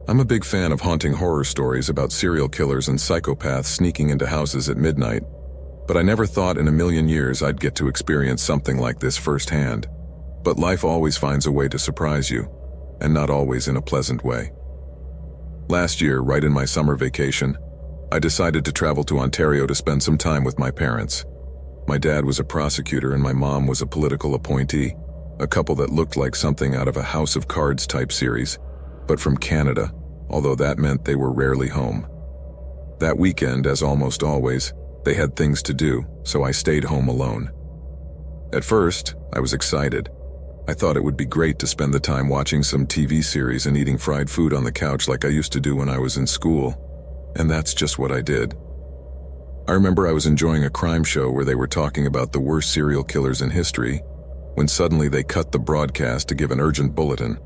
I'm a big fan of haunting horror stories about serial killers and psychopaths sneaking into houses at midnight, but I never thought in a million years I'd get to experience something like this firsthand. But life always finds a way to surprise you, and not always in a pleasant way. Last year, right in my summer vacation, I decided to travel to Ontario to spend some time with my parents. My dad was a prosecutor and my mom was a political appointee, a couple that looked like something out of a House of Cards type series, but from Canada, although that meant they were rarely home. That weekend, as almost always, they had things to do, so I stayed home alone. At first, I was excited. I thought it would be great to spend the time watching some TV series and eating fried food on the couch like I used to do when I was in school, and that's just what I did. I remember I was enjoying a crime show where they were talking about the worst serial killers in history, when suddenly they cut the broadcast to give an urgent bulletin.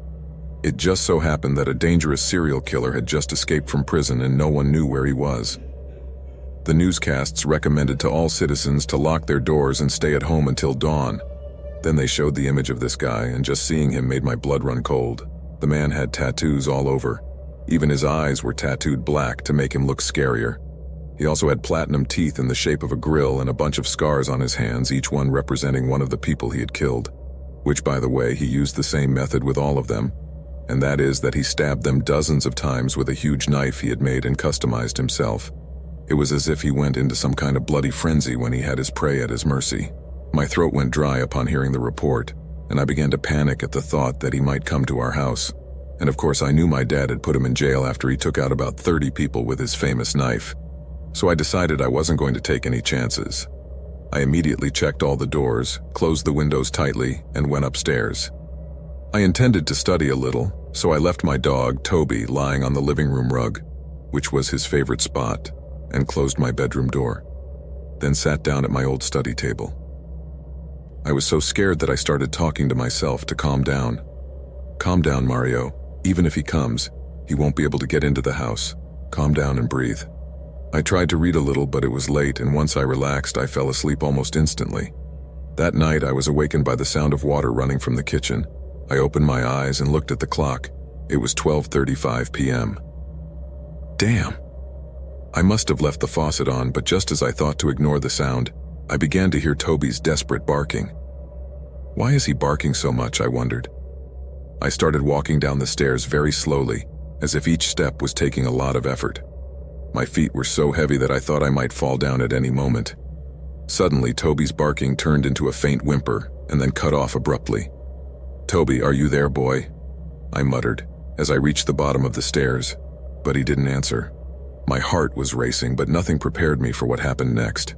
It just so happened that a dangerous serial killer had just escaped from prison and no one knew where he was. The newscasts recommended to all citizens to lock their doors and stay at home until dawn. Then they showed the image of this guy, and just seeing him made my blood run cold. The man had tattoos all over. Even his eyes were tattooed black to make him look scarier. He also had platinum teeth in the shape of a grill and a bunch of scars on his hands, each one representing one of the people he had killed. Which, by the way, he used the same method with all of them. And that is that he stabbed them dozens of times with a huge knife he had made and customized himself. It was as if he went into some kind of bloody frenzy when he had his prey at his mercy. My throat went dry upon hearing the report, and I began to panic at the thought that he might come to our house. And of course I knew my dad had put him in jail after he took out about 30 people with his famous knife. So I decided I wasn't going to take any chances. I immediately checked all the doors, closed the windows tightly, and went upstairs. I intended to study a little, so I left my dog, Toby, lying on the living room rug, which was his favorite spot, and closed my bedroom door. Then sat down at my old study table. I was so scared that I started talking to myself to calm down. Calm down, Mario. Even if he comes, he won't be able to get into the house. Calm down and breathe. I tried to read a little, but it was late, and once I relaxed, I fell asleep almost instantly. That night, I was awakened by the sound of water running from the kitchen. I opened my eyes and looked at the clock. It was 12:35 p.m. Damn! I must have left the faucet on, but just as I thought to ignore the sound, I began to hear Toby's desperate barking. Why is he barking so much, I wondered. I started walking down the stairs very slowly, as if each step was taking a lot of effort. My feet were so heavy that I thought I might fall down at any moment. Suddenly, Toby's barking turned into a faint whimper and then cut off abruptly. "Toby, are you there, boy?" I muttered as I reached the bottom of the stairs, but he didn't answer. My heart was racing, but nothing prepared me for what happened next.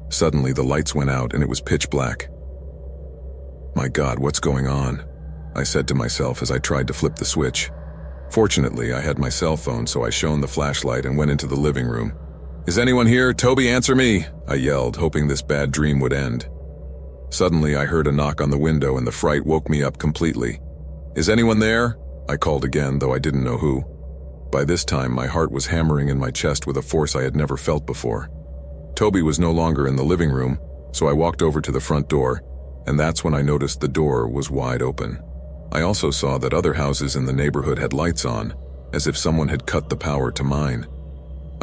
Suddenly, the lights went out and it was pitch black. "My God, what's going on?" I said to myself as I tried to flip the switch. Fortunately, I had my cell phone, so I shone the flashlight and went into the living room. "Is anyone here? Toby, answer me!" I yelled, hoping this bad dream would end. Suddenly, I heard a knock on the window and the fright woke me up completely. "Is anyone there?" I called again, though I didn't know who. By this time, my heart was hammering in my chest with a force I had never felt before. Toby was no longer in the living room, so I walked over to the front door, and that's when I noticed the door was wide open. I also saw that other houses in the neighborhood had lights on, as if someone had cut the power to mine.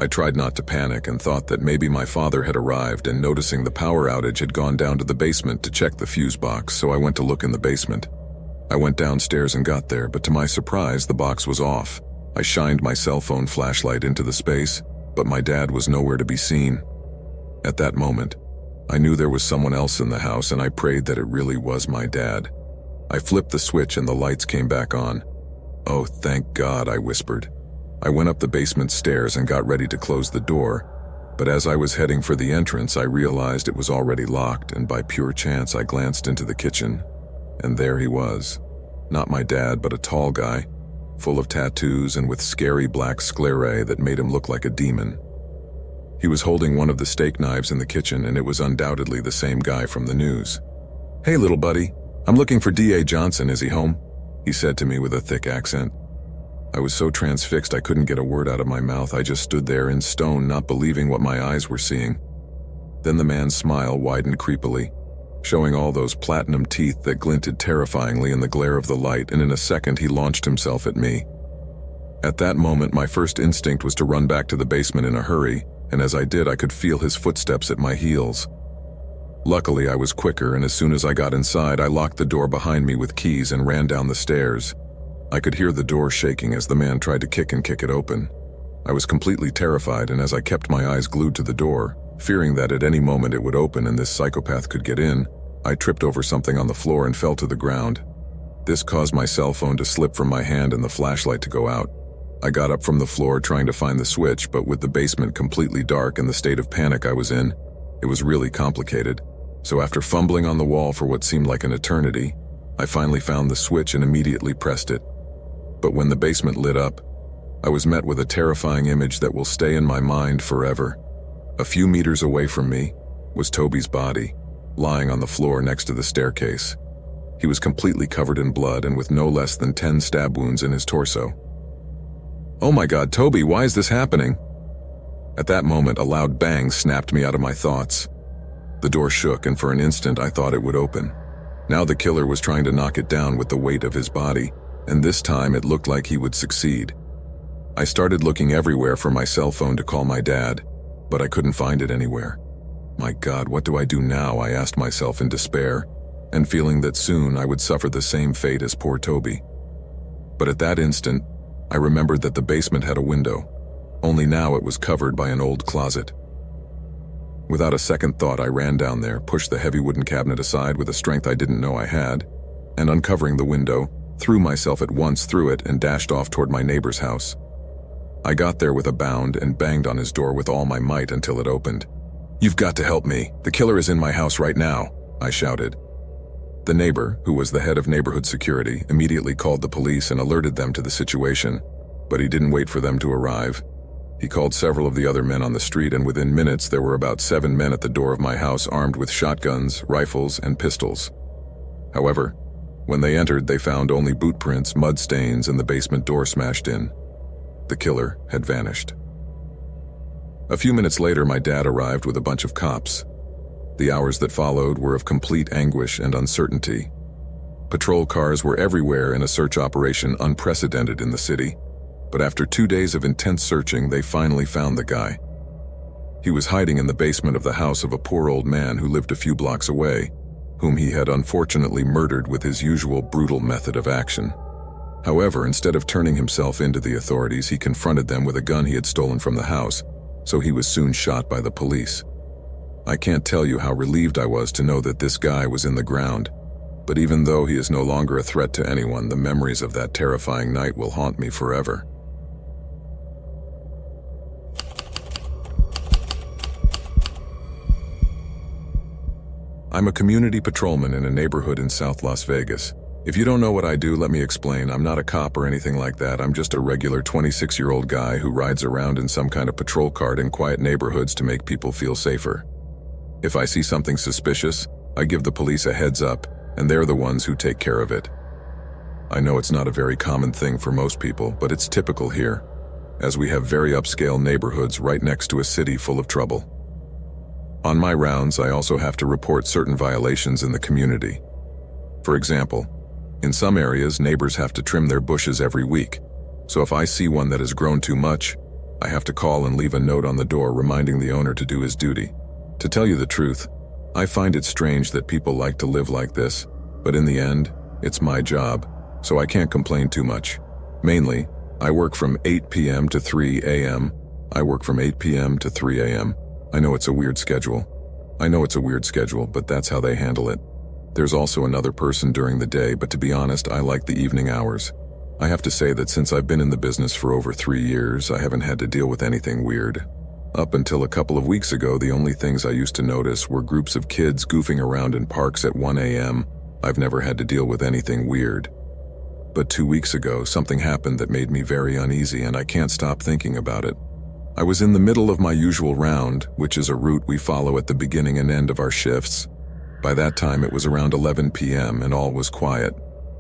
I tried not to panic and thought that maybe my father had arrived and noticing the power outage had gone down to the basement to check the fuse box, so I went to look in the basement. I went downstairs and got there, but to my surprise, the box was off. I shined my cell phone flashlight into the space, but my dad was nowhere to be seen. At that moment, I knew there was someone else in the house, and I prayed that it really was my dad. I flipped the switch and the lights came back on. "Oh, thank God," I whispered. I went up the basement stairs and got ready to close the door, but as I was heading for the entrance, I realized it was already locked, and by pure chance, I glanced into the kitchen, and there he was. Not my dad, but a tall guy, full of tattoos and with scary black sclerae that made him look like a demon. He was holding one of the steak knives in the kitchen, and it was undoubtedly the same guy from the news. "Hey, little buddy, I'm looking for D.A. Johnson, is he home?" he said to me with a thick accent. I was so transfixed I couldn't get a word out of my mouth. I just stood there in stone, not believing what my eyes were seeing. Then the man's smile widened creepily, showing all those platinum teeth that glinted terrifyingly in the glare of the light, and in a second he launched himself at me. At that moment, my first instinct was to run back to the basement in a hurry, and as I did, I could feel his footsteps at my heels. Luckily, I was quicker, and as soon as I got inside, I locked the door behind me with keys and ran down the stairs. I could hear the door shaking as the man tried to kick it open. I was completely terrified, and as I kept my eyes glued to the door, fearing that at any moment it would open and this psychopath could get in, I tripped over something on the floor and fell to the ground. This caused my cell phone to slip from my hand and the flashlight to go out. I got up from the floor trying to find the switch, but with the basement completely dark and the state of panic I was in, it was really complicated. So after fumbling on the wall for what seemed like an eternity, I finally found the switch and immediately pressed it. But when the basement lit up, I was met with a terrifying image that will stay in my mind forever. A few meters away from me was Toby's body, lying on the floor next to the staircase. He was completely covered in blood and with no less than 10 stab wounds in his torso. "Oh my God, Toby, why is this happening?" At that moment, a loud bang snapped me out of my thoughts. The door shook, and for an instant I thought it would open. Now the killer was trying to knock it down with the weight of his body, and this time it looked like he would succeed. I started looking everywhere for my cell phone to call my dad, but I couldn't find it anywhere. My God, what do I do now? I asked myself in despair, and feeling that soon I would suffer the same fate as poor Toby. But at that instant, I remembered that the basement had a window, only now it was covered by an old closet. Without a second thought, I ran down there, pushed the heavy wooden cabinet aside with a strength I didn't know I had, and uncovering the window, threw myself at once through it and dashed off toward my neighbor's house. I got there with a bound and banged on his door with all my might until it opened. "You've got to help me. The killer is in my house right now," I shouted. The neighbor, who was the head of neighborhood security, immediately called the police and alerted them to the situation, but he didn't wait for them to arrive. He called several of the other men on the street, and within minutes there were about 7 men at the door of my house armed with shotguns, rifles, and pistols. However, when they entered, they found only boot prints, mud stains, and the basement door smashed in. The killer had vanished. A few minutes later, my dad arrived with a bunch of cops. The hours that followed were of complete anguish and uncertainty. Patrol cars were everywhere in a search operation unprecedented in the city. But after 2 days of intense searching, they finally found the guy. He was hiding in the basement of the house of a poor old man who lived a few blocks away, whom he had unfortunately murdered with his usual brutal method of action. However, instead of turning himself into the authorities, he confronted them with a gun he had stolen from the house, so he was soon shot by the police. I can't tell you how relieved I was to know that this guy was in the ground, but even though he is no longer a threat to anyone, the memories of that terrifying night will haunt me forever. I'm a community patrolman in a neighborhood in South Las Vegas. If you don't know what I do, let me explain. I'm not a cop or anything like that. I'm just a regular 26-year-old guy who rides around in some kind of patrol cart in quiet neighborhoods to make people feel safer. If I see something suspicious, I give the police a heads up, and they're the ones who take care of it. I know it's not a very common thing for most people, but it's typical here, as we have very upscale neighborhoods right next to a city full of trouble. On my rounds, I also have to report certain violations in the community. For example, in some areas, neighbors have to trim their bushes every week, so if I see one that has grown too much, I have to call and leave a note on the door reminding the owner to do his duty. To tell you the truth, I find it strange that people like to live like this, but in the end, it's my job, so I can't complain too much. Mainly, I work from 8 p.m. to 3 a.m. I work from 8 p.m. to 3 a.m. I know it's a weird schedule, but that's how they handle it. There's also another person during the day, but to be honest, I like the evening hours. I have to say that since I've been in the business for over 3 years, I haven't had to deal with anything weird. Up until a couple of weeks ago, the only things I used to notice were groups of kids goofing around in parks at 1 a.m. I've never had to deal with anything weird. But 2 weeks ago, something happened that made me very uneasy, and I can't stop thinking about it. I was in the middle of my usual round, which is a route we follow at the beginning and end of our shifts. By that time, it was around 11 p.m. and all was quiet.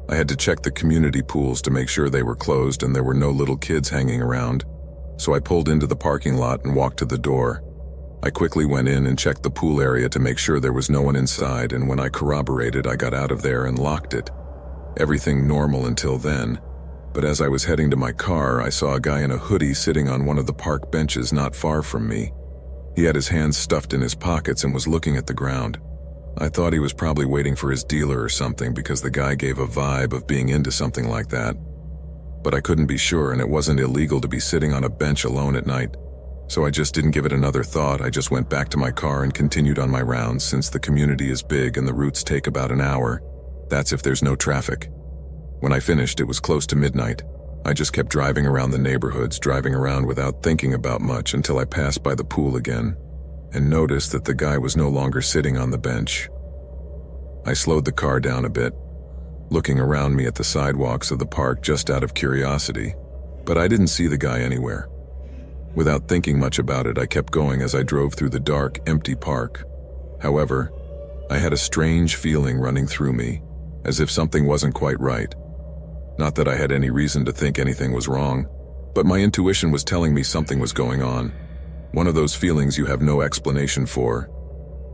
I had to check the community pools to make sure they were closed and there were no little kids hanging around. So I pulled into the parking lot and walked to the door. I quickly went in and checked the pool area to make sure there was no one inside, and when I corroborated, I got out of there and locked it. Everything normal until then. But as I was heading to my car, I saw a guy in a hoodie sitting on one of the park benches not far from me. He had his hands stuffed in his pockets and was looking at the ground. I thought he was probably waiting for his dealer or something because the guy gave a vibe of being into something like that. But I couldn't be sure, and it wasn't illegal to be sitting on a bench alone at night. So I just didn't give it another thought. I just went back to my car and continued on my rounds since the community is big and the routes take about an hour. That's if there's no traffic. When I finished, it was close to midnight. I just kept driving around the neighborhoods, driving around without thinking about much until I passed by the pool again and noticed that the guy was no longer sitting on the bench. I slowed the car down a bit, looking around me at the sidewalks of the park just out of curiosity, but I didn't see the guy anywhere. Without thinking much about it, I kept going as I drove through the dark, empty park. However, I had a strange feeling running through me, as if something wasn't quite right. Not that I had any reason to think anything was wrong, but my intuition was telling me something was going on. One of those feelings you have no explanation for,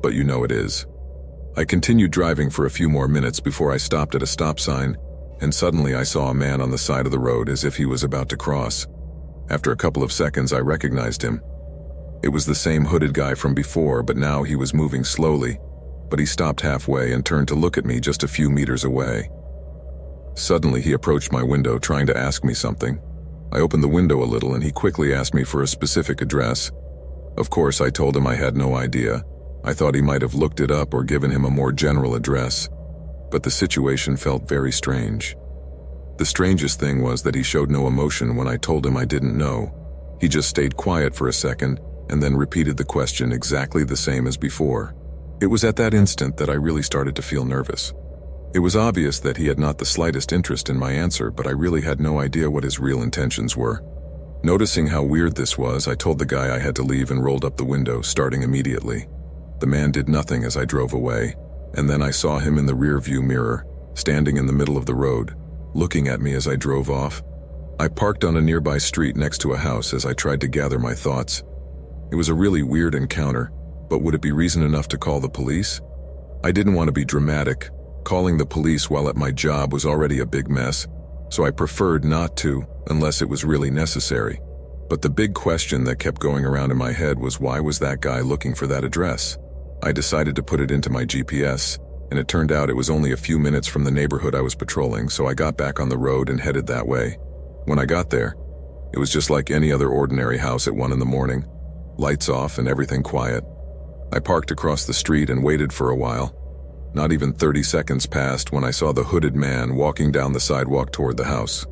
but you know it is. I continued driving for a few more minutes before I stopped at a stop sign, and suddenly I saw a man on the side of the road as if he was about to cross. After a couple of seconds, I recognized him. It was the same hooded guy from before, but now he was moving slowly, but he stopped halfway and turned to look at me just a few meters away. Suddenly, he approached my window trying to ask me something. I opened the window a little and he quickly asked me for a specific address. Of course, I told him I had no idea. I thought he might have looked it up or given him a more general address, but the situation felt very strange. The strangest thing was that he showed no emotion when I told him I didn't know. He just stayed quiet for a second and then repeated the question exactly the same as before. It was at that instant that I really started to feel nervous. It was obvious that he had not the slightest interest in my answer, but I really had no idea what his real intentions were. Noticing how weird this was, I told the guy I had to leave and rolled up the window, starting immediately. The man did nothing as I drove away, and then I saw him in the rear-view mirror, standing in the middle of the road, looking at me as I drove off. I parked on a nearby street next to a house as I tried to gather my thoughts. It was a really weird encounter, but would it be reason enough to call the police? I didn't want to be dramatic. Calling the police while at my job was already a big mess, so I preferred not to unless it was really necessary. But the big question that kept going around in my head was, why was that guy looking for that address? I decided to put it into my GPS, and it turned out it was only a few minutes from the neighborhood I was patrolling, so I got back on the road and headed that way. When I got there, it was just like any other ordinary house at 1 in the morning, lights off and everything quiet. I parked across the street and waited for a while. Not even 30 seconds passed when I saw the hooded man walking down the sidewalk toward the house.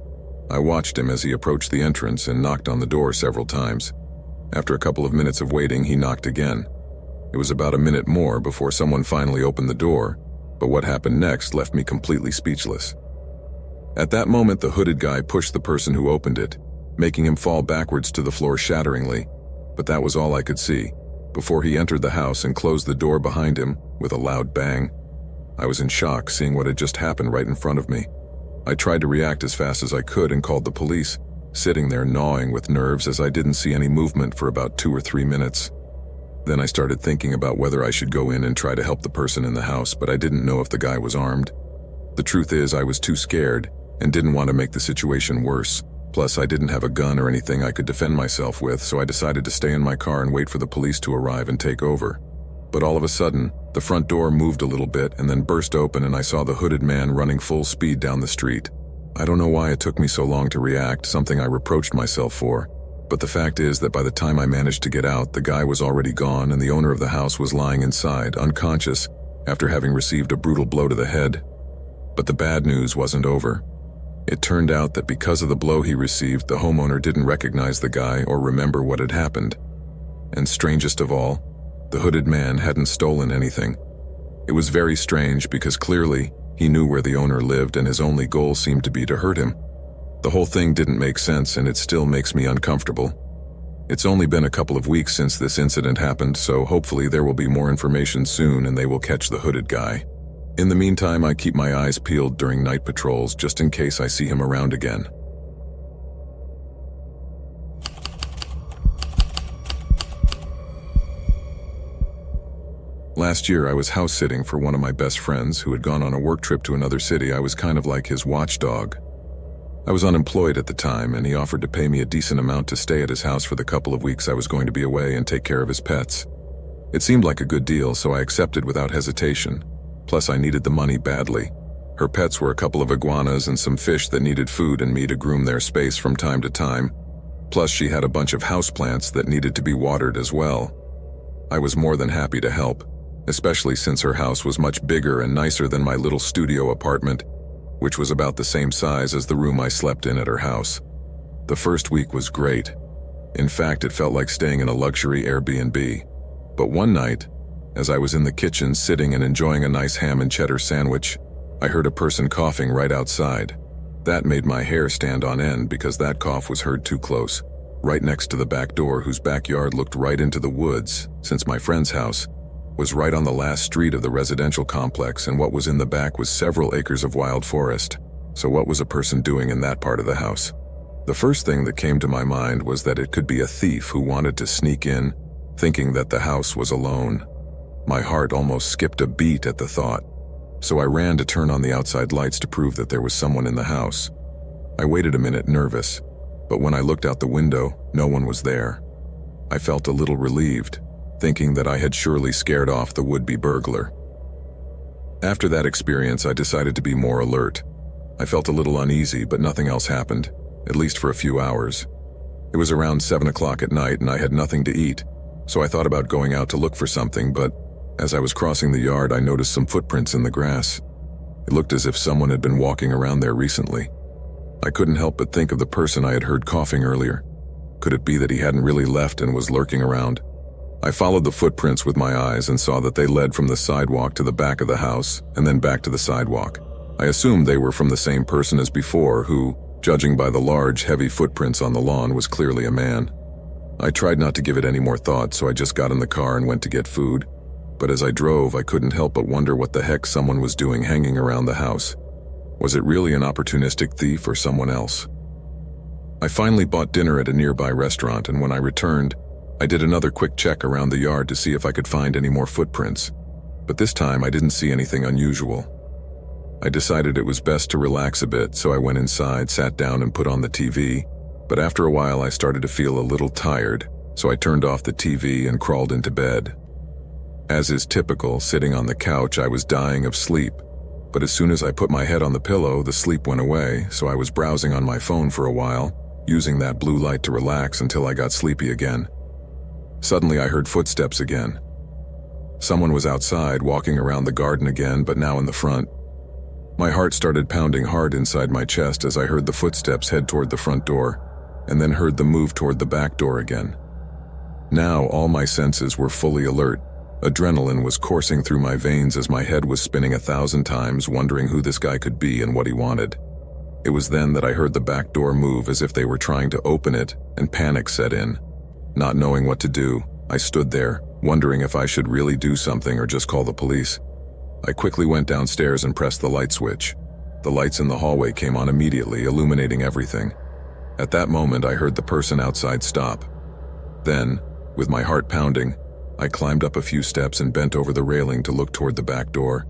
I watched him as he approached the entrance and knocked on the door several times. After a couple of minutes of waiting, he knocked again. It was about a minute more before someone finally opened the door, but what happened next left me completely speechless. At that moment, the hooded guy pushed the person who opened it, making him fall backwards to the floor shatteringly, but that was all I could see, before he entered the house and closed the door behind him with a loud bang. I was in shock seeing what had just happened right in front of me. I tried to react as fast as I could and called the police, sitting there gnawing with nerves as I didn't see any movement for about 2 or 3 minutes. Then I started thinking about whether I should go in and try to help the person in the house, but I didn't know if the guy was armed. The truth is, I was too scared and didn't want to make the situation worse. Plus, I didn't have a gun or anything I could defend myself with, so I decided to stay in my car and wait for the police to arrive and take over. But all of a sudden, the front door moved a little bit and then burst open, and I saw the hooded man running full speed down the street. I don't know why it took me so long to react, something I reproached myself for. But the fact is that by the time I managed to get out, the guy was already gone and the owner of the house was lying inside, unconscious, after having received a brutal blow to the head. But the bad news wasn't over. It turned out that because of the blow he received, the homeowner didn't recognize the guy or remember what had happened. And strangest of all, the hooded man hadn't stolen anything. It was very strange because clearly he knew where the owner lived and his only goal seemed to be to hurt him. The whole thing didn't make sense and it still makes me uncomfortable. It's only been a couple of weeks since this incident happened, so hopefully there will be more information soon and they will catch the hooded guy. In the meantime, I keep my eyes peeled during night patrols just in case I see him around again. Last year, I was house-sitting for one of my best friends who had gone on a work trip to another city. I was kind of like his watchdog. I was unemployed at the time, and he offered to pay me a decent amount to stay at his house for the couple of weeks I was going to be away and take care of his pets. It seemed like a good deal, so I accepted without hesitation. Plus, I needed the money badly. Her pets were a couple of iguanas and some fish that needed food and me to groom their space from time to time. Plus, she had a bunch of houseplants that needed to be watered as well. I was more than happy to help, especially since her house was much bigger and nicer than my little studio apartment, which was about the same size as the room I slept in at her house. The first week was great. In fact, it felt like staying in a luxury Airbnb. But one night, as I was in the kitchen sitting and enjoying a nice ham and cheddar sandwich, I heard a person coughing right outside. That made my hair stand on end because that cough was heard too close, right next to the back door, whose backyard looked right into the woods, since my friend's house was right on the last street of the residential complex, and what was in the back was several acres of wild forest. So what was a person doing in that part of the house? The first thing that came to my mind was that it could be a thief who wanted to sneak in, thinking that the house was alone. My heart almost skipped a beat at the thought, so I ran to turn on the outside lights to prove that there was someone in the house. I waited a minute, nervous, but when I looked out the window, no one was there. I felt a little relieved, thinking that I had surely scared off the would-be burglar. After that experience, I decided to be more alert. I felt a little uneasy, but nothing else happened, at least for a few hours. It was around 7 o'clock at night and I had nothing to eat, so I thought about going out to look for something, but as I was crossing the yard, I noticed some footprints in the grass. It looked as if someone had been walking around there recently. I couldn't help but think of the person I had heard coughing earlier. Could it be that he hadn't really left and was lurking around? I followed the footprints with my eyes and saw that they led from the sidewalk to the back of the house and then back to the sidewalk. I assumed they were from the same person as before, who, judging by the large, heavy footprints on the lawn, was clearly a man. I tried not to give it any more thought, so I just got in the car and went to get food. But as I drove, I couldn't help but wonder what the heck someone was doing hanging around the house. Was it really an opportunistic thief or someone else? I finally bought dinner at a nearby restaurant, and when I returned, I did another quick check around the yard to see if I could find any more footprints. But this time I didn't see anything unusual. I decided it was best to relax a bit, so I went inside, sat down and put on the TV. But after a while I started to feel a little tired, so I turned off the TV and crawled into bed. As is typical, sitting on the couch, I was dying of sleep. But as soon as I put my head on the pillow, the sleep went away, so I was browsing on my phone for a while, using that blue light to relax until I got sleepy again. Suddenly I heard footsteps again. Someone was outside, walking around the garden again, but now in the front. My heart started pounding hard inside my chest as I heard the footsteps head toward the front door, and then heard them move toward the back door again. Now all my senses were fully alert. Adrenaline was coursing through my veins as my head was spinning 1,000 times, wondering who this guy could be and what he wanted. It was then that I heard the back door move as if they were trying to open it, and panic set in. Not knowing what to do, I stood there, wondering if I should really do something or just call the police. I quickly went downstairs and pressed the light switch. The lights in the hallway came on immediately, illuminating everything. At that moment, I heard the person outside stop. Then, with my heart pounding, I climbed up a few steps and bent over the railing to look toward the back door.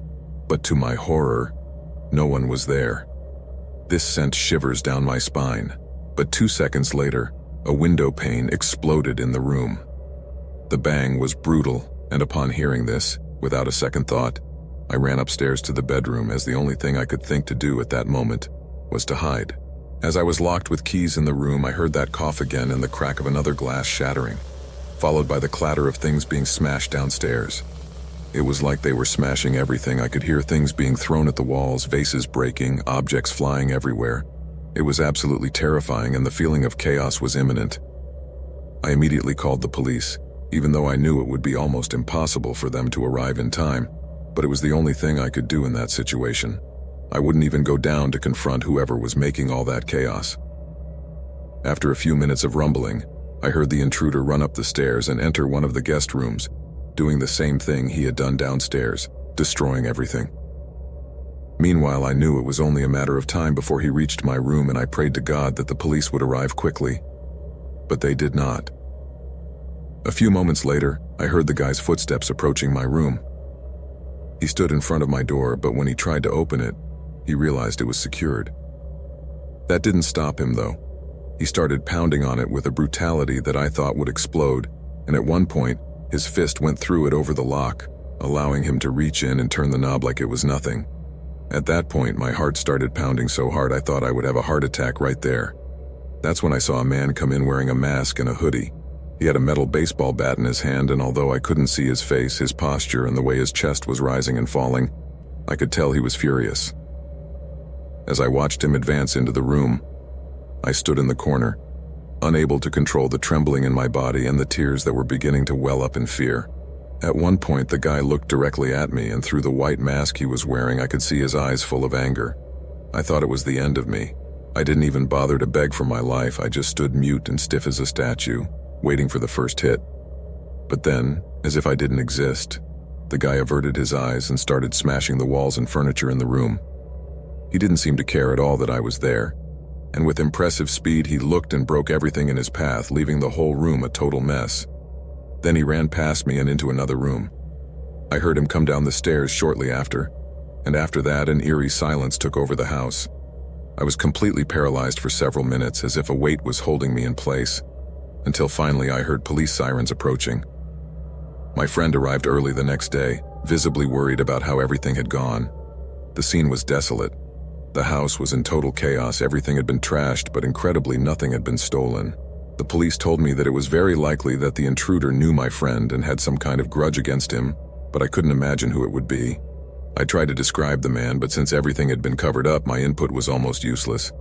But to my horror, no one was there. This sent shivers down my spine. But 2 seconds later, a window pane exploded in the room. The bang was brutal, and upon hearing this, without a second thought, I ran upstairs to the bedroom, as the only thing I could think to do at that moment was to hide. As I was locked with keys in the room, I heard that cough again and the crack of another glass shattering, followed by the clatter of things being smashed downstairs. It was like they were smashing everything. I could hear things being thrown at the walls, vases breaking, objects flying everywhere. It was absolutely terrifying, and the feeling of chaos was imminent. I immediately called the police, even though I knew it would be almost impossible for them to arrive in time, but it was the only thing I could do in that situation. I wouldn't even go down to confront whoever was making all that chaos. After a few minutes of rumbling, I heard the intruder run up the stairs and enter one of the guest rooms, doing the same thing he had done downstairs, destroying everything. Meanwhile, I knew it was only a matter of time before he reached my room, and I prayed to God that the police would arrive quickly. But they did not. A few moments later, I heard the guy's footsteps approaching my room. He stood in front of my door, but when he tried to open it, he realized it was secured. That didn't stop him, though. He started pounding on it with a brutality that I thought would explode, and at one point, his fist went through it over the lock, allowing him to reach in and turn the knob like it was nothing. At that point, my heart started pounding so hard I thought I would have a heart attack right there. That's when I saw a man come in wearing a mask and a hoodie. He had a metal baseball bat in his hand, and although I couldn't see his face, his posture, and the way his chest was rising and falling, I could tell he was furious. As I watched him advance into the room, I stood in the corner, unable to control the trembling in my body and the tears that were beginning to well up in fear. At one point, the guy looked directly at me, and through the white mask he was wearing, I could see his eyes full of anger. I thought it was the end of me. I didn't even bother to beg for my life. I just stood mute and stiff as a statue, waiting for the first hit. But then, as if I didn't exist, the guy averted his eyes and started smashing the walls and furniture in the room. He didn't seem to care at all that I was there, and with impressive speed he looked and broke everything in his path, leaving the whole room a total mess. Then he ran past me and into another room. I heard him come down the stairs shortly after, and after that an eerie silence took over the house. I was completely paralyzed for several minutes, as if a weight was holding me in place, until finally I heard police sirens approaching. My friend arrived early the next day, visibly worried about how everything had gone. The scene was desolate. The house was in total chaos. Everything had been trashed, but incredibly nothing had been stolen. The police told me that it was very likely that the intruder knew my friend and had some kind of grudge against him, but I couldn't imagine who it would be. I tried to describe the man, but since everything had been covered up, my input was almost useless.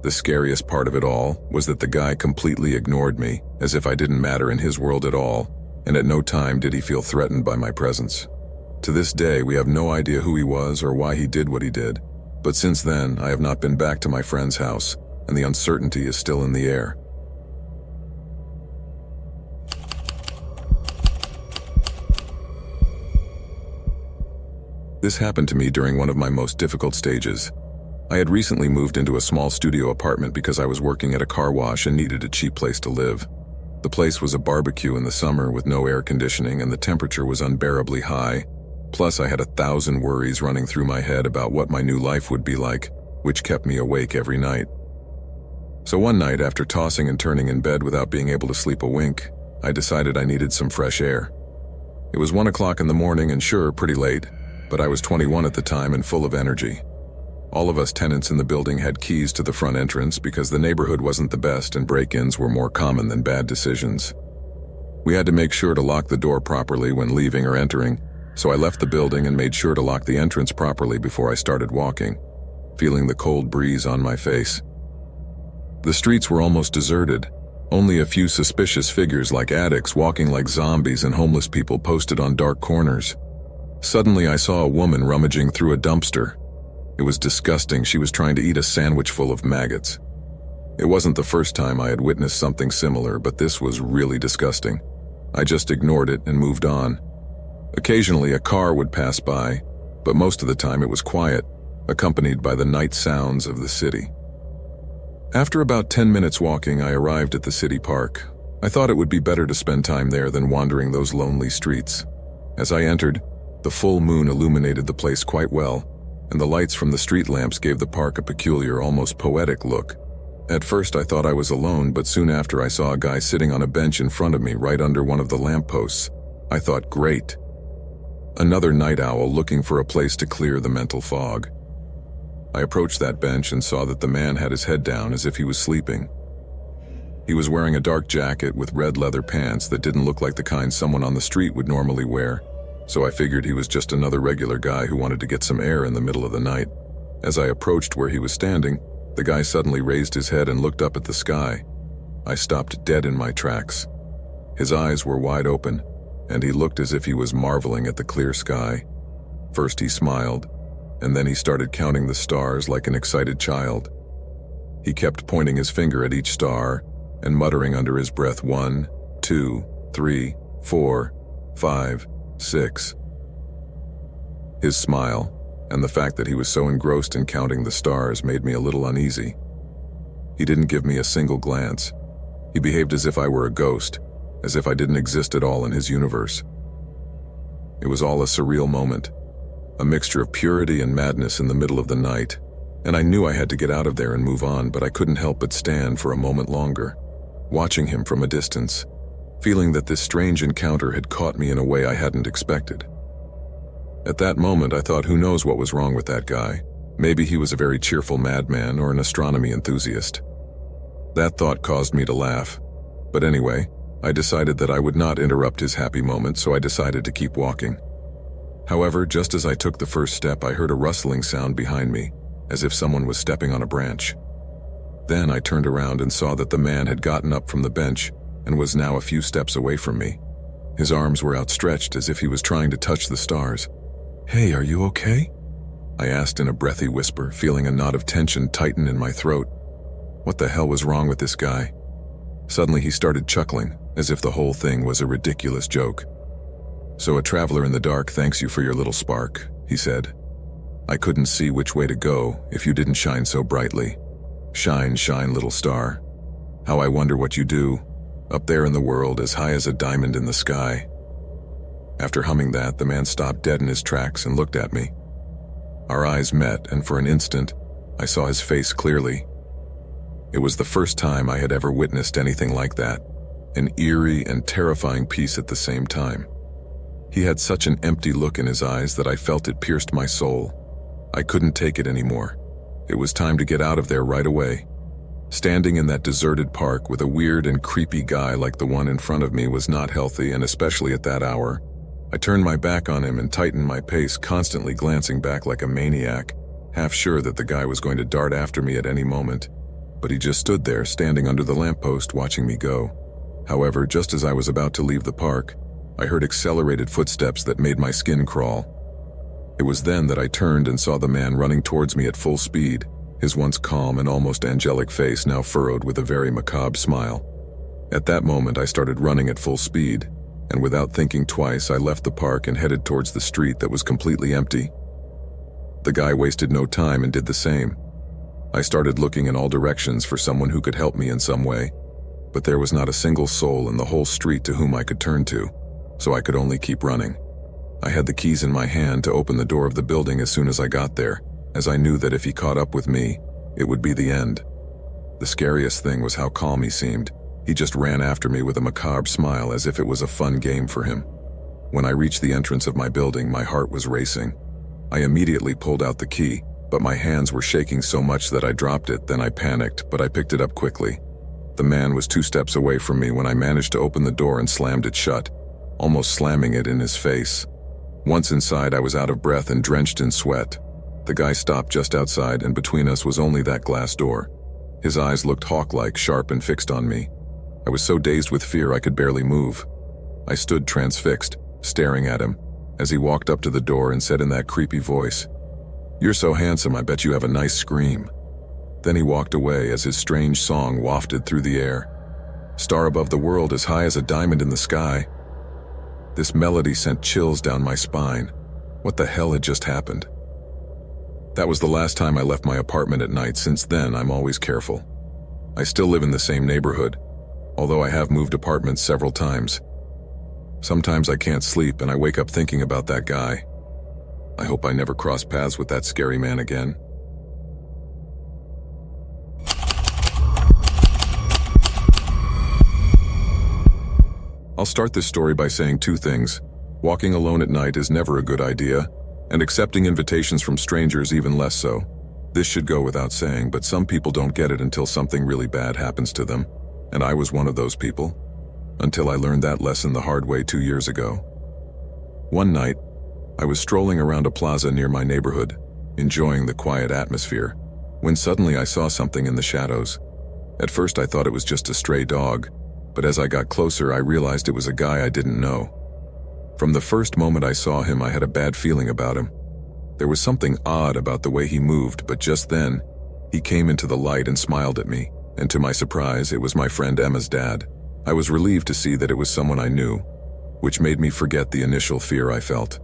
The scariest part of it all was that the guy completely ignored me, as if I didn't matter in his world at all, and at no time did he feel threatened by my presence. To this day, we have no idea who he was or why he did what he did, but since then, I have not been back to my friend's house, and the uncertainty is still in the air. This happened to me during one of my most difficult stages. I had recently moved into a small studio apartment because I was working at a car wash and needed a cheap place to live. The place was a barbecue in the summer with no air conditioning, and the temperature was unbearably high. Plus, I had 1,000 worries running through my head about what my new life would be like, which kept me awake every night. So one night, after tossing and turning in bed without being able to sleep a wink, I decided I needed some fresh air. It was 1 o'clock in the morning, and sure, pretty late, but I was 21 at the time and full of energy. All of us tenants in the building had keys to the front entrance because the neighborhood wasn't the best and break-ins were more common than bad decisions. We had to make sure to lock the door properly when leaving or entering, so I left the building and made sure to lock the entrance properly before I started walking, feeling the cold breeze on my face. The streets were almost deserted. Only a few suspicious figures like addicts walking like zombies and homeless people posted on dark corners. Suddenly I saw a woman rummaging through a dumpster. It was disgusting. She was trying to eat a sandwich full of maggots. It wasn't the first time I had witnessed something similar, but this was really disgusting. I just ignored it and moved on. Occasionally a car would pass by, but most of the time it was quiet, accompanied by the night sounds of the city. After about 10 minutes walking, I arrived at the city park. I thought it would be better to spend time there than wandering those lonely streets. As I entered, the full moon illuminated the place quite well, and the lights from the street lamps gave the park a peculiar, almost poetic look. At first I thought I was alone, but soon after I saw a guy sitting on a bench in front of me right under one of the lampposts. I thought, great. Another night owl looking for a place to clear the mental fog. I approached that bench and saw that the man had his head down as if he was sleeping. He was wearing a dark jacket with red leather pants that didn't look like the kind someone on the street would normally wear, so I figured he was just another regular guy who wanted to get some air in the middle of the night. As I approached where he was standing, the guy suddenly raised his head and looked up at the sky. I stopped dead in my tracks. His eyes were wide open, and he looked as if he was marveling at the clear sky. First he smiled, and then he started counting the stars like an excited child. He kept pointing his finger at each star and muttering under his breath, 1, 2, 3, 4, 5, 6. His smile, and the fact that he was so engrossed in counting the stars, made me a little uneasy. He didn't give me a single glance. He behaved as if I were a ghost, as if I didn't exist at all in his universe. It was all a surreal moment, a mixture of purity and madness in the middle of the night. and I knew I had to get out of there and move on, but I couldn't help but stand for a moment longer, watching him from a distance, feeling that this strange encounter had caught me in a way I hadn't expected. At that moment, I thought, who knows what was wrong with that guy? Maybe he was a very cheerful madman or an astronomy enthusiast. That thought caused me to laugh. But anyway, I decided that I would not interrupt his happy moment, so I decided to keep walking. However, just as I took the first step, I heard a rustling sound behind me, as if someone was stepping on a branch. Then I turned around and saw that the man had gotten up from the bench and was now a few steps away from me. His arms were outstretched as if he was trying to touch the stars. "Hey, are you okay?" I asked in a breathy whisper, feeling a knot of tension tighten in my throat. What the hell was wrong with this guy? Suddenly he started chuckling, as if the whole thing was a ridiculous joke. "So a traveler in the dark thanks you for your little spark," he said. "I couldn't see which way to go if you didn't shine so brightly. Shine, shine, little star. How I wonder what you do, up there in the world as high as a diamond in the sky." After humming that, the man stopped dead in his tracks and looked at me. Our eyes met, and for an instant, I saw his face clearly. It was the first time I had ever witnessed anything like that, an eerie and terrifying peace at the same time. He had such an empty look in his eyes that I felt it pierced my soul. I couldn't take it anymore. It was time to get out of there right away. Standing in that deserted park with a weird and creepy guy like the one in front of me was not healthy, and especially at that hour. I turned my back on him and tightened my pace, constantly glancing back like a maniac, half sure that the guy was going to dart after me at any moment. But he just stood there, standing under the lamppost, watching me go. However, just as I was about to leave the park, I heard accelerated footsteps that made my skin crawl. It was then that I turned and saw the man running towards me at full speed, his once calm and almost angelic face now furrowed with a very macabre smile. At that moment, I started running at full speed, and without thinking twice, I left the park and headed towards the street that was completely empty. The guy wasted no time and did the same. I started looking in all directions for someone who could help me in some way, but there was not a single soul in the whole street to whom I could turn to, so I could only keep running. I had the keys in my hand to open the door of the building as soon as I got there, as I knew that if he caught up with me, it would be the end. The scariest thing was how calm he seemed. He just ran after me with a macabre smile as if it was a fun game for him. When I reached the entrance of my building, my heart was racing. I immediately pulled out the key, but my hands were shaking so much that I dropped it. Then I panicked, but I picked it up quickly. The man was 2 steps away from me when I managed to open the door and slammed it shut, almost slamming it in his face. Once inside, I was out of breath and drenched in sweat. The guy stopped just outside, and between us was only that glass door. His eyes looked hawk-like, sharp and fixed on me. I was so dazed with fear I could barely move. I stood transfixed, staring at him, as he walked up to the door and said in that creepy voice, "You're so handsome, I bet you have a nice scream." Then he walked away as his strange song wafted through the air. Star above the world as high as a diamond in the sky. This melody sent chills down my spine. What the hell had just happened? That was the last time I left my apartment at night. Since then, I'm always careful. I still live in the same neighborhood, although I have moved apartments several times. Sometimes I can't sleep and I wake up thinking about that guy. I hope I never cross paths with that scary man again. I'll start this story by saying 2 things. Walking alone at night is never a good idea, and accepting invitations from strangers even less so. This should go without saying, but some people don't get it until something really bad happens to them, and I was one of those people. Until I learned that lesson the hard way 2 years ago. One night, I was strolling around a plaza near my neighborhood, enjoying the quiet atmosphere, when suddenly I saw something in the shadows. At first I thought it was just a stray dog, but as I got closer I realized it was a guy I didn't know. From the first moment I saw him, I had a bad feeling about him. There was something odd about the way he moved, but just then, he came into the light and smiled at me, and to my surprise, it was my friend Emma's dad. I was relieved to see that it was someone I knew, which made me forget the initial fear I felt.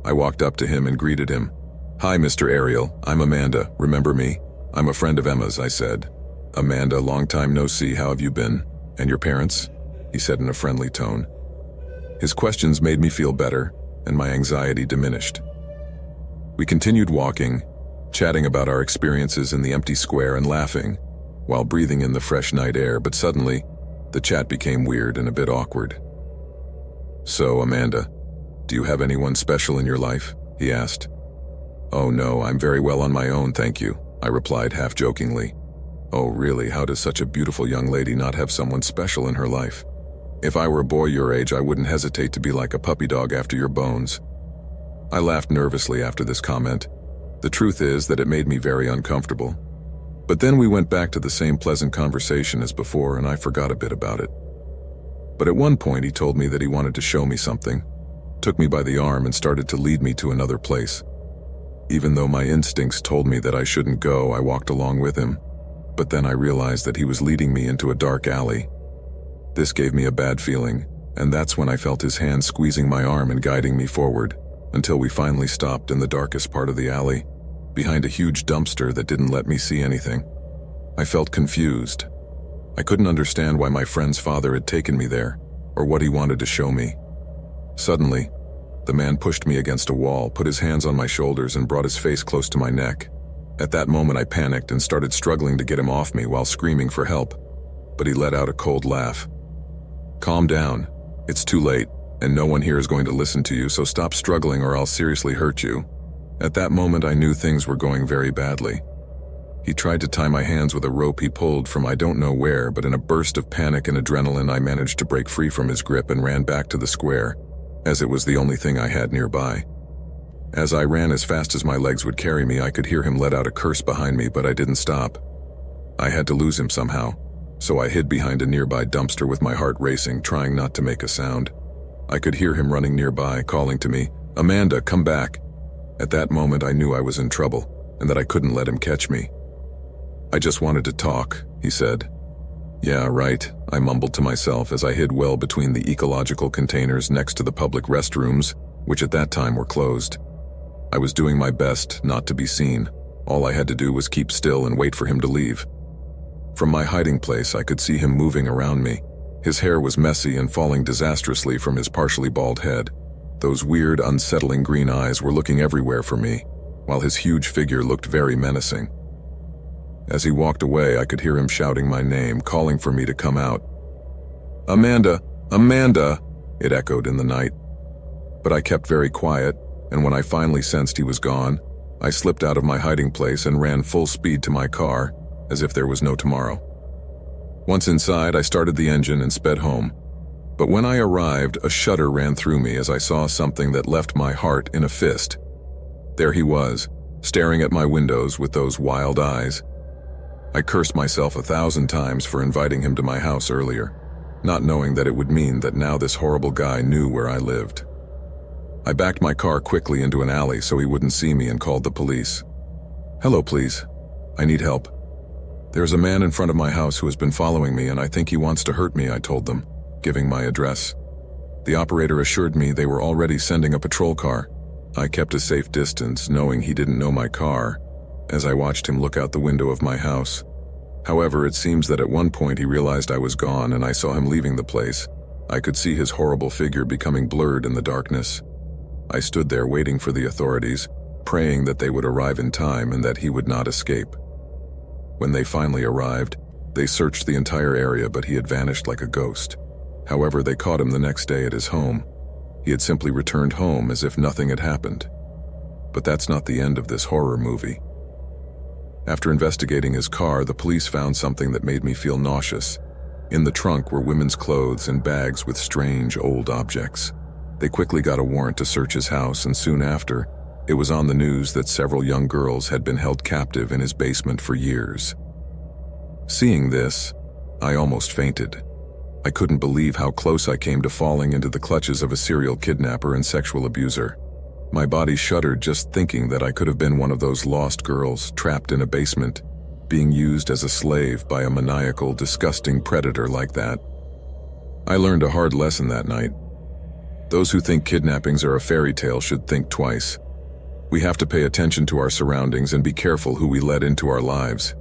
I walked up to him and greeted him. "Hi, Mr. Ariel, I'm Amanda, remember me? I'm a friend of Emma's," I said. "Amanda, long time no see, how have you been? And your parents?" he said in a friendly tone. His questions made me feel better, and my anxiety diminished. We continued walking, chatting about our experiences in the empty square and laughing, while breathing in the fresh night air, but suddenly, the chat became weird and a bit awkward. "So, Amanda, do you have anyone special in your life?" he asked. "Oh no, I'm very well on my own, thank you," I replied half-jokingly. "Oh really, how does such a beautiful young lady not have someone special in her life? If I were a boy your age, I wouldn't hesitate to be like a puppy dog after your bones." I laughed nervously after this comment. The truth is that it made me very uncomfortable. But then we went back to the same pleasant conversation as before, and I forgot a bit about it. But at one point he told me that he wanted to show me something, took me by the arm and started to lead me to another place. Even though my instincts told me that I shouldn't go, I walked along with him. But then I realized that he was leading me into a dark alley. This gave me a bad feeling, and that's when I felt his hand squeezing my arm and guiding me forward, until we finally stopped in the darkest part of the alley, behind a huge dumpster that didn't let me see anything. I felt confused. I couldn't understand why my friend's father had taken me there, or what he wanted to show me. Suddenly, the man pushed me against a wall, put his hands on my shoulders, and brought his face close to my neck. At that moment I panicked and started struggling to get him off me while screaming for help, but he let out a cold laugh. "Calm down. It's too late, and no one here is going to listen to you, so stop struggling or I'll seriously hurt you." At that moment I knew things were going very badly. He tried to tie my hands with a rope he pulled from I don't know where, but in a burst of panic and adrenaline I managed to break free from his grip and ran back to the square, as it was the only thing I had nearby. As I ran as fast as my legs would carry me, I could hear him let out a curse behind me, but I didn't stop. I had to lose him somehow, so I hid behind a nearby dumpster with my heart racing, trying not to make a sound. I could hear him running nearby, calling to me, "Amanda, come back." At that moment I knew I was in trouble, and that I couldn't let him catch me. "I just wanted to talk," he said. "Yeah, right," I mumbled to myself as I hid well between the ecological containers next to the public restrooms, which at that time were closed. I was doing my best not to be seen. All I had to do was keep still and wait for him to leave. From my hiding place I could see him moving around me. His hair was messy and falling disastrously from his partially bald head. Those weird, unsettling green eyes were looking everywhere for me, while his huge figure looked very menacing. As he walked away, I could hear him shouting my name, calling for me to come out. "Amanda! Amanda!" it echoed in the night. But I kept very quiet, and when I finally sensed he was gone, I slipped out of my hiding place and ran full speed to my car, as if there was no tomorrow. Once inside, I started the engine and sped home. But when I arrived, a shudder ran through me as I saw something that left my heart in a fist. There he was, staring at my windows with those wild eyes. I cursed myself 1,000 times for inviting him to my house earlier, not knowing that it would mean that now this horrible guy knew where I lived. I backed my car quickly into an alley so he wouldn't see me and called the police. "Hello, please. I need help. There's a man in front of my house who has been following me and I think he wants to hurt me," I told them, giving my address. The operator assured me they were already sending a patrol car. I kept a safe distance, knowing he didn't know my car, as I watched him look out the window of my house. However, it seems that at one point he realized I was gone and I saw him leaving the place. I could see his horrible figure becoming blurred in the darkness. I stood there waiting for the authorities, praying that they would arrive in time and that he would not escape. When they finally arrived, they searched the entire area, but he had vanished like a ghost. However, they caught him the next day at his home. He had simply returned home as if nothing had happened. But that's not the end of this horror movie. After investigating his car, the police found something that made me feel nauseous. In the trunk were women's clothes and bags with strange old objects. They quickly got a warrant to search his house, and soon after, it was on the news that several young girls had been held captive in his basement for years. Seeing this, I almost fainted. I couldn't believe how close I came to falling into the clutches of a serial kidnapper and sexual abuser. My body shuddered just thinking that I could have been one of those lost girls trapped in a basement, being used as a slave by a maniacal, disgusting predator like that. I learned a hard lesson that night. Those who think kidnappings are a fairy tale should think twice. We have to pay attention to our surroundings and be careful who we let into our lives.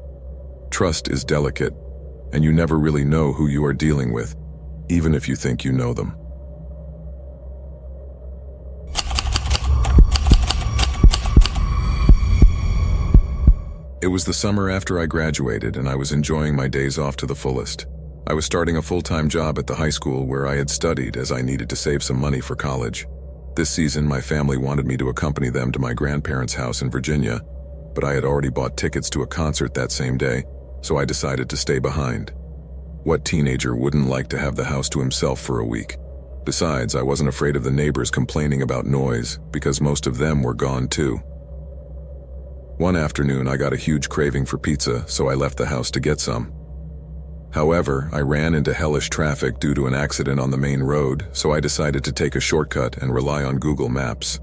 Trust is delicate, and you never really know who you are dealing with, even if you think you know them. It was the summer after I graduated, and I was enjoying my days off to the fullest. I was starting a full-time job at the high school where I had studied, as I needed to save some money for college. This season, my family wanted me to accompany them to my grandparents' house in Virginia, but I had already bought tickets to a concert that same day, so I decided to stay behind. What teenager wouldn't like to have the house to himself for a week? Besides, I wasn't afraid of the neighbors complaining about noise, because most of them were gone too. One afternoon, I got a huge craving for pizza, so I left the house to get some. However, I ran into hellish traffic due to an accident on the main road, so I decided to take a shortcut and rely on Google Maps.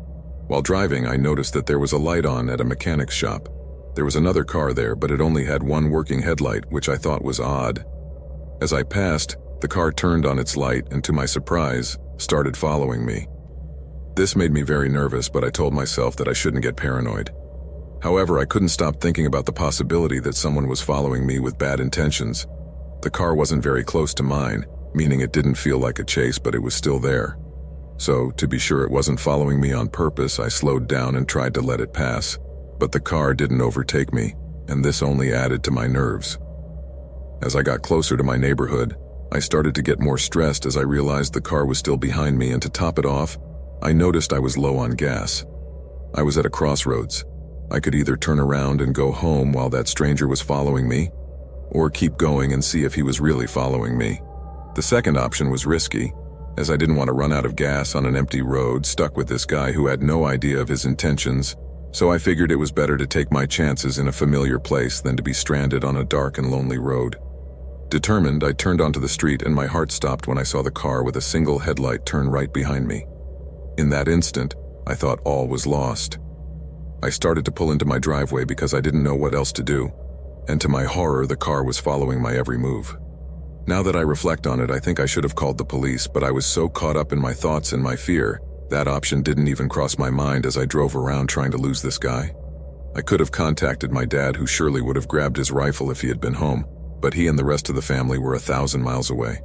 While driving, I noticed that there was a light on at a mechanic's shop. There was another car there, but it only had one working headlight, which I thought was odd. As I passed, the car turned on its light and, to my surprise, started following me. This made me very nervous, but I told myself that I shouldn't get paranoid. However, I couldn't stop thinking about the possibility that someone was following me with bad intentions. The car wasn't very close to mine, meaning it didn't feel like a chase, but it was still there. So, to be sure it wasn't following me on purpose, I slowed down and tried to let it pass. But the car didn't overtake me, and this only added to my nerves. As I got closer to my neighborhood, I started to get more stressed as I realized the car was still behind me, and to top it off, I noticed I was low on gas. I was at a crossroads. I could either turn around and go home while that stranger was following me, or keep going and see if he was really following me. The second option was risky, as I didn't want to run out of gas on an empty road stuck with this guy who had no idea of his intentions, so I figured it was better to take my chances in a familiar place than to be stranded on a dark and lonely road. Determined, I turned onto the street, and my heart stopped when I saw the car with a single headlight turn right behind me. In that instant, I thought all was lost. I started to pull into my driveway because I didn't know what else to do, and to my horror, the car was following my every move. Now that I reflect on it, I think I should have called the police, but I was so caught up in my thoughts and my fear, that option didn't even cross my mind as I drove around trying to lose this guy. I could have contacted my dad, who surely would have grabbed his rifle if he had been home, but he and the rest of the family were 1,000 miles away.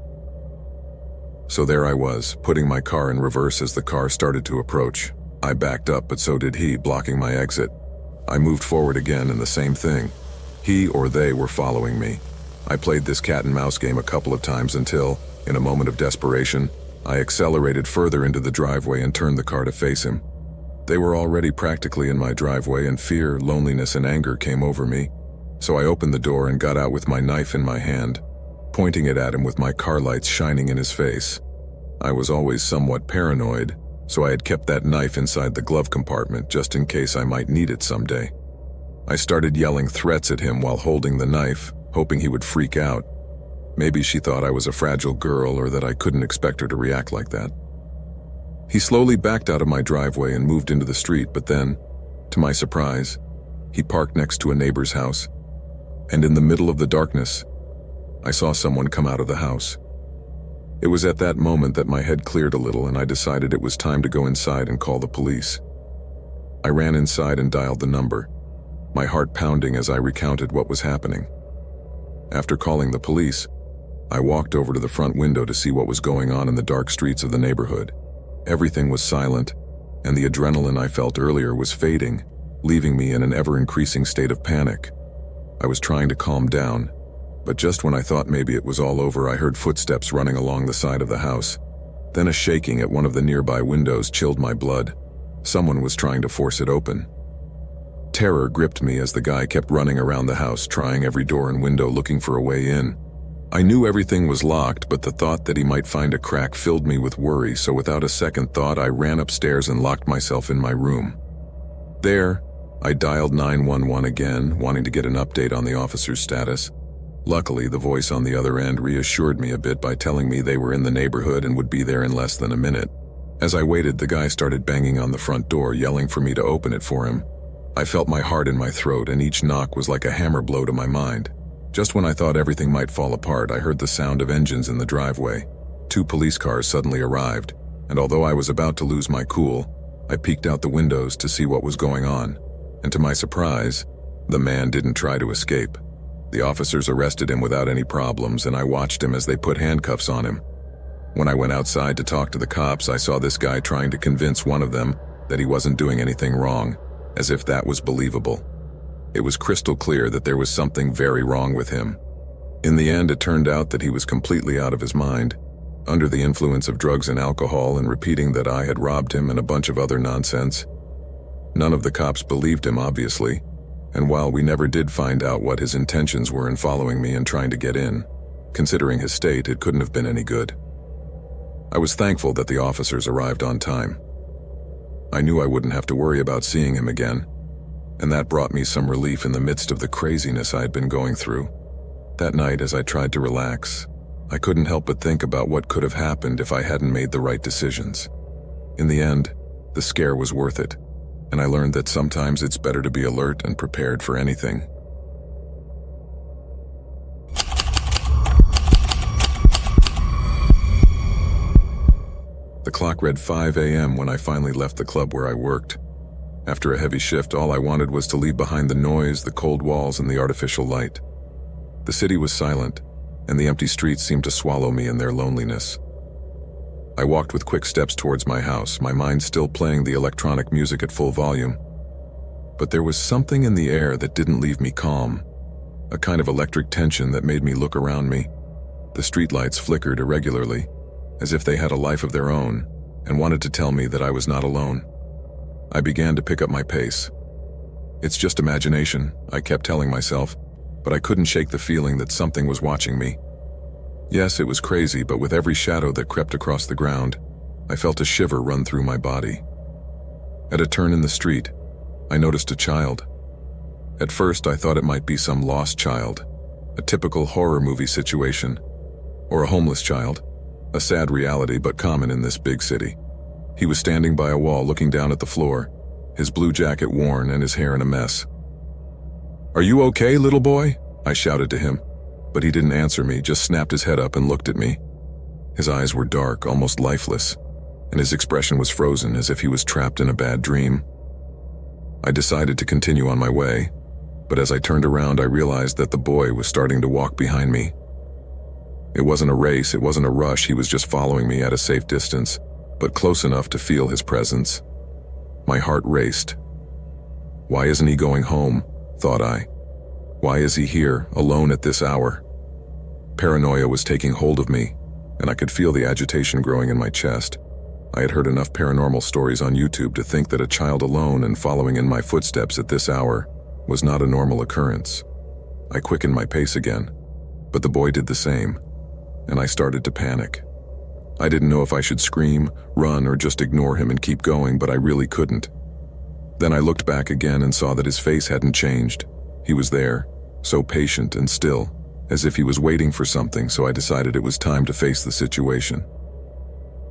So there I was, putting my car in reverse as the car started to approach. I backed up, but so did he, blocking my exit. I moved forward again, and the same thing. He or they were following me. I played this cat and mouse game a couple of times until, in a moment of desperation, I accelerated further into the driveway and turned the car to face him. They were already practically in my driveway, and fear, loneliness, and anger came over me. So I opened the door and got out with my knife in my hand, pointing it at him with my car lights shining in his face. I was always somewhat paranoid, so I had kept that knife inside the glove compartment just in case I might need it someday. I started yelling threats at him while holding the knife, hoping he would freak out. Maybe she thought I was a fragile girl, or that I couldn't expect her to react like that. He slowly backed out of my driveway and moved into the street, but then, to my surprise, he parked next to a neighbor's house. And in the middle of the darkness, I saw someone come out of the house. It was at that moment that my head cleared a little, and I decided it was time to go inside and call the police. I ran inside and dialed the number, my heart pounding as I recounted what was happening. After calling the police, I walked over to the front window to see what was going on in the dark streets of the neighborhood. Everything was silent, and the adrenaline I felt earlier was fading, leaving me in an ever-increasing state of panic. I was trying to calm down, but just when I thought maybe it was all over, I heard footsteps running along the side of the house. Then a shaking at one of the nearby windows chilled my blood. Someone was trying to force it open. Terror gripped me as the guy kept running around the house, trying every door and window looking for a way in. I knew everything was locked, but the thought that he might find a crack filled me with worry, so without a second thought, I ran upstairs and locked myself in my room. There, I dialed 911 again, wanting to get an update on the officer's status. Luckily, the voice on the other end reassured me a bit by telling me they were in the neighborhood and would be there in less than a minute. As I waited, the guy started banging on the front door, yelling for me to open it for him. I felt my heart in my throat, and each knock was like a hammer blow to my mind. Just when I thought everything might fall apart, I heard the sound of engines in the driveway. 2 police cars suddenly arrived, and although I was about to lose my cool, I peeked out the windows to see what was going on. And to my surprise, the man didn't try to escape. The officers arrested him without any problems, and I watched him as they put handcuffs on him. When I went outside to talk to the cops, I saw this guy trying to convince one of them that he wasn't doing anything wrong, as if that was believable. It was crystal clear that there was something very wrong with him. In the end, it turned out that he was completely out of his mind, under the influence of drugs and alcohol, and repeating that I had robbed him and a bunch of other nonsense. None of the cops believed him, obviously, and while we never did find out what his intentions were in following me and trying to get in, considering his state, it couldn't have been any good. I was thankful that the officers arrived on time. I knew I wouldn't have to worry about seeing him again, and that brought me some relief in the midst of the craziness I had been going through. That night, as I tried to relax, I couldn't help but think about what could have happened if I hadn't made the right decisions. In the end, the scare was worth it, and I learned that sometimes it's better to be alert and prepared for anything. The clock read 5 a.m. when I finally left the club where I worked. After a heavy shift, all I wanted was to leave behind the noise, the cold walls, and the artificial light. The city was silent, and the empty streets seemed to swallow me in their loneliness. I walked with quick steps towards my house, my mind still playing the electronic music at full volume. But there was something in the air that didn't leave me calm, a kind of electric tension that made me look around me. The streetlights flickered irregularly, as if they had a life of their own, and wanted to tell me that I was not alone. I began to pick up my pace. It's just imagination, I kept telling myself, but I couldn't shake the feeling that something was watching me. Yes, it was crazy, but with every shadow that crept across the ground, I felt a shiver run through my body. At a turn in the street, I noticed a child. At first, I thought it might be some lost child, a typical horror movie situation, or a homeless child, a sad reality but common in this big city. He was standing by a wall looking down at the floor, his blue jacket worn and his hair in a mess. "Are you okay, little boy?" I shouted to him, but he didn't answer me, just snapped his head up and looked at me. His eyes were dark, almost lifeless, and his expression was frozen as if he was trapped in a bad dream. I decided to continue on my way, but as I turned around, I realized that the boy was starting to walk behind me. It wasn't a race, it wasn't a rush, he was just following me at a safe distance, but close enough to feel his presence. My heart raced. Why isn't he going home, thought I. Why is he here, alone at this hour? Paranoia was taking hold of me, and I could feel the agitation growing in my chest. I had heard enough paranormal stories on YouTube to think that a child alone and following in my footsteps at this hour was not a normal occurrence. I quickened my pace again, but the boy did the same, and I started to panic. I didn't know if I should scream, run, or just ignore him and keep going, but I really couldn't. Then I looked back again and saw that his face hadn't changed. He was there, so patient and still, as if he was waiting for something, so I decided it was time to face the situation.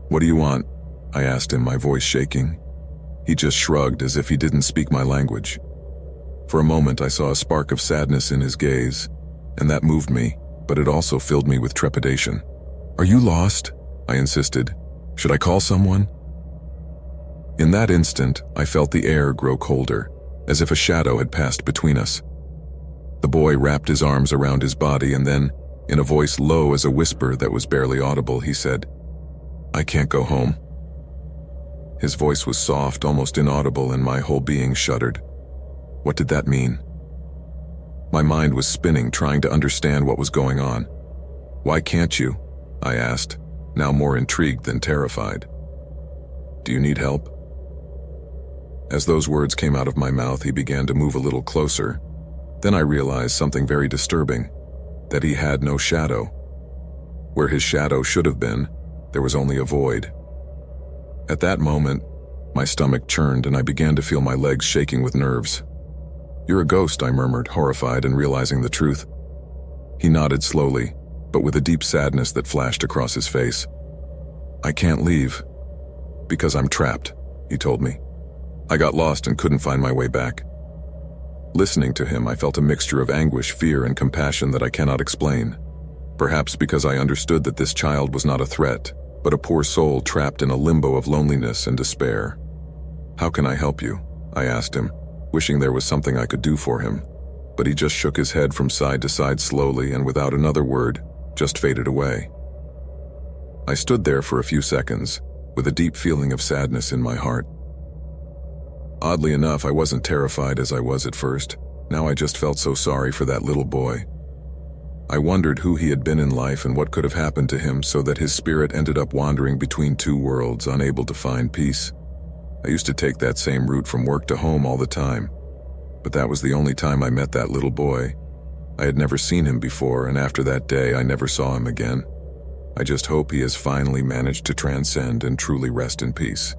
"What do you want?" I asked him, my voice shaking. He just shrugged as if he didn't speak my language. For a moment I saw a spark of sadness in his gaze, and that moved me, but it also filled me with trepidation. "Are you lost?" I insisted. "Should I call someone?" In that instant, I felt the air grow colder, as if a shadow had passed between us. The boy wrapped his arms around his body and then, in a voice low as a whisper that was barely audible, he said, "I can't go home." His voice was soft, almost inaudible, and my whole being shuddered. What did that mean? My mind was spinning, trying to understand what was going on. "Why can't you?" I asked, now more intrigued than terrified. "Do you need help?" As those words came out of my mouth, he began to move a little closer. Then I realized something very disturbing, that he had no shadow. Where his shadow should have been, there was only a void. At that moment, my stomach churned and I began to feel my legs shaking with nerves. "You're a ghost," I murmured, horrified and realizing the truth. He nodded slowly, but with a deep sadness that flashed across his face. "I can't leave, because I'm trapped," he told me. "I got lost and couldn't find my way back." Listening to him, I felt a mixture of anguish, fear, and compassion that I cannot explain. Perhaps because I understood that this child was not a threat, but a poor soul trapped in a limbo of loneliness and despair. "How can I help you?" I asked him, wishing there was something I could do for him. But he just shook his head from side to side slowly and without another word, just faded away. I stood there for a few seconds, with a deep feeling of sadness in my heart. Oddly enough, I wasn't terrified as I was at first. Now I just felt so sorry for that little boy. I wondered who he had been in life and what could have happened to him so that his spirit ended up wandering between two worlds, unable to find peace. I used to take that same route from work to home all the time, but that was the only time I met that little boy. I had never seen him before, and after that day I never saw him again. I just hope he has finally managed to transcend and truly rest in peace.